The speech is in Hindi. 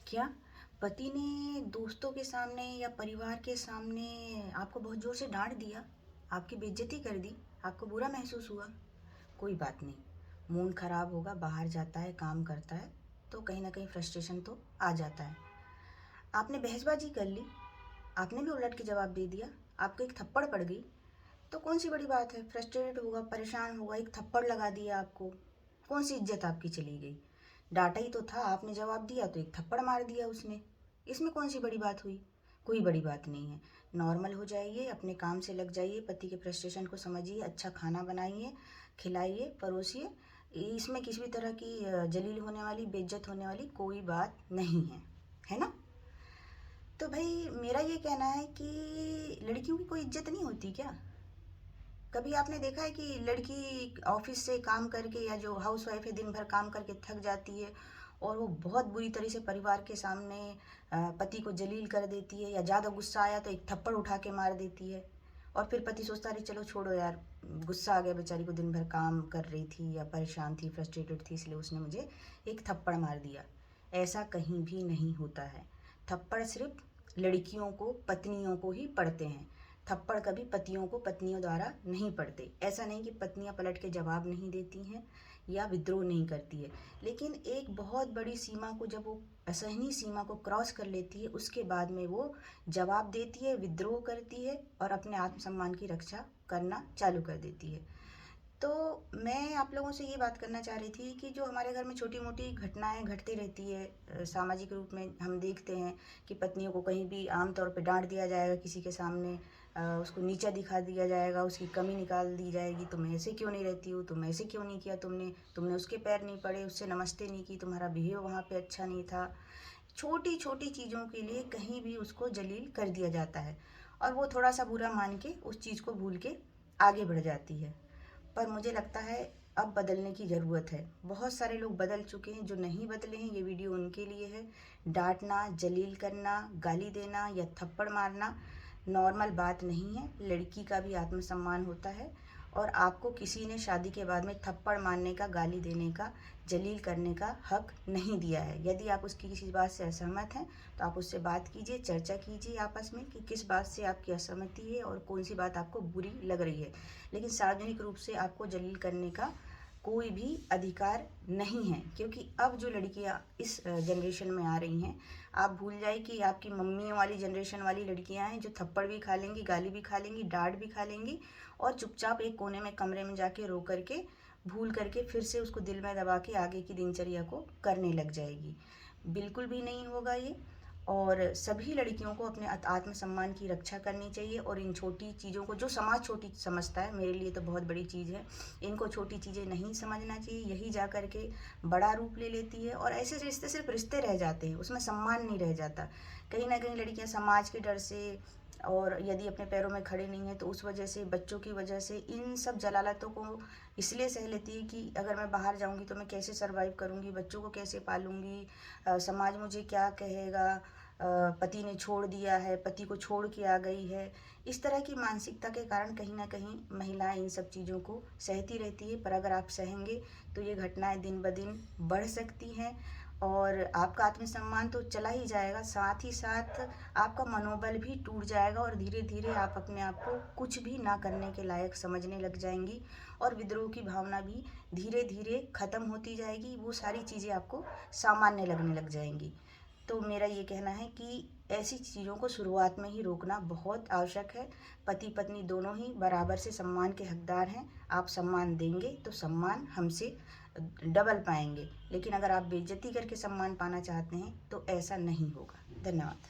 क्या पति ने दोस्तों के सामने या परिवार के सामने आपको बहुत ज़ोर से डाँट दिया, आपकी बेइज्जती कर दी, आपको बुरा महसूस हुआ? कोई बात नहीं, मूड ख़राब होगा, बाहर जाता है, काम करता है, तो कहीं न कहीं फ्रस्ट्रेशन तो आ जाता है। आपने बहसबाजी कर ली, आपने भी उलट के जवाब दे दिया, आपको एक थप्पड़ पड़ गई, तो कौन-सी बड़ी बात है? फ्रस्ट्रेटेड होगा, परेशान होगा, एक थप्पड़ लगा दिया आपको, कौन-सी इज़्ज़त आपकी चली गई? डाँटा ही तो था, आपने जवाब दिया तो एक थप्पड़ मार दिया उसने। इसमें कौन-सी बड़ी बात हुई? कोई बड़ी बात नहीं है। नॉर्मल हो जाइए, अपने काम से लग जाइए, पति के फ्रस्ट्रेशन को समझिए, अच्छा खाना बनाइए, खिलाइए, परोसिए। इसमें किसी भी तरह की जलील होने वाली, बेइज्जत होने वाली कोई बात नहीं है ना? तो भई मेरा ये कहना है कि लड़कियों की कोई इज़्ज़त नहीं होती क्या? कभी आपने देखा है कि लड़की ऑफिस से काम करके या जो हाउसवाइफ है दिन भर काम करके थक जाती है और वो बहुत बुरी तरह से परिवार के सामने पति को जलील कर देती है, या ज़्यादा गुस्सा आया तो एक थप्पड़ उठा के मार देती है, और फिर पति सोचता अरे चलो छोड़ो यार, गुस्सा आ गया बेचारी को, दिन भर काम कर रही थी या परेशान थी, फ्रस्ट्रेटेड थी, इसलिए उसने मुझे एक थप्पड़ मार दिया। ऐसा कहीं भी नहीं होता है। थप्पड़ सिर्फ लड़कियों को, पत्नियों को ही पड़ते हैं। थप्पड़ कभी पतियों को पत्नियों द्वारा नहीं पड़ते। ऐसा नहीं कि पत्नियां पलट के जवाब नहीं देती हैं या विद्रोह नहीं करती है, लेकिन एक बहुत बड़ी सीमा को, जब वो असहनीय सीमा को क्रॉस कर लेती है, उसके बाद में वो जवाब देती है, विद्रोह करती है और अपने आत्मसम्मान की रक्षा करना चालू कर देती है। तो मैं आप लोगों से ये बात करना चाह रही थी कि जो हमारे घर में छोटी मोटी घटनाएं घटती रहती है, सामाजिक रूप में हम देखते हैं कि पत्नियों को कहीं भी आम तौर पे डांट दिया जाएगा, किसी के सामने उसको नीचा दिखा दिया जाएगा, उसकी कमी निकाल दी जाएगी, तुम ऐसे क्यों नहीं रहती हो, तुम ऐसे क्यों नहीं किया, तुमने तुमने उसके पैर नहीं पड़े, उससे नमस्ते नहीं की, तुम्हारा बिहेव वहाँ पे अच्छा नहीं था। छोटी छोटी चीज़ों के लिए कहीं भी उसको जलील कर दिया जाता है और वो थोड़ा सा बुरा मान के उस चीज़ को भूल के आगे बढ़ जाती है। पर मुझे लगता है अब बदलने की ज़रूरत है। बहुत सारे लोग बदल चुके हैं, जो नहीं बदले हैं ये वीडियो उनके लिए है। डांटना, जलील करना, गाली देना या थप्पड़ मारना नॉर्मल बात नहीं है। लड़की का भी आत्मसम्मान होता है और आपको किसी ने शादी के बाद में थप्पड़ मारने का, गाली देने का, जलील करने का हक नहीं दिया है। यदि आप उसकी किसी बात से असहमत हैं तो आप उससे बात कीजिए, चर्चा कीजिए आपस में कि किस बात से आपकी असहमति है और कौन सी बात आपको बुरी लग रही है। लेकिन सार्वजनिक रूप से आपको जलील करने का कोई भी अधिकार नहीं है, क्योंकि अब जो लड़कियां इस जनरेशन में आ रही हैं, आप भूल जाइए कि आपकी मम्मियों वाली जनरेशन वाली लड़कियां हैं जो थप्पड़ भी खा लेंगी, गाली भी खा लेंगी, डांट भी खा लेंगी और चुपचाप एक कोने में कमरे में जाके रो करके, भूल करके फिर से उसको दिल में दबा के आगे की दिनचर्या को करने लग जाएगी। बिल्कुल भी नहीं होगा ये। और सभी लड़कियों को अपने आत्मसम्मान की रक्षा करनी चाहिए और इन छोटी चीज़ों को, जो समाज छोटी समझता है, मेरे लिए तो बहुत बड़ी चीज़ है, इनको छोटी चीज़ें नहीं समझना चाहिए। यही जा कर के बड़ा रूप ले लेती है और ऐसे रिश्ते सिर्फ रिश्ते रह जाते हैं, उसमें सम्मान नहीं रह जाता। कहीं ना कहीं लड़कियां समाज के डर से, और यदि अपने पैरों में खड़े नहीं है तो उस वजह से, बच्चों की वजह से, इन सब जलालतों को इसलिए सह लेती है कि अगर मैं बाहर जाऊंगी तो मैं कैसे सरवाइव करूंगी, बच्चों को कैसे पालूंगी, समाज मुझे क्या कहेगा, पति ने छोड़ दिया है, पति को छोड़ के आ गई है। इस तरह की मानसिकता के कारण कहीं ना कहीं महिलाएं इन सब चीज़ों को सहती रहती है। पर अगर आप सहेंगे तो ये घटनाएं दिन ब दिन बढ़ सकती हैं और आपका आत्मसम्मान तो चला ही जाएगा, साथ ही साथ आपका मनोबल भी टूट जाएगा और धीरे धीरे आप अपने आप को कुछ भी ना करने के लायक समझने लग जाएंगी और विद्रोह की भावना भी धीरे धीरे ख़त्म होती जाएगी। वो सारी चीज़ें आपको सामान्य लगने लग जाएंगी। तो मेरा ये कहना है कि ऐसी चीज़ों को शुरुआत में ही रोकना बहुत आवश्यक है। पति पत्नी दोनों ही बराबर से सम्मान के हकदार हैं। आप सम्मान देंगे तो सम्मान हमसे डबल पाएंगे, लेकिन अगर आप बेइज्जती करके सम्मान पाना चाहते हैं तो ऐसा नहीं होगा। धन्यवाद।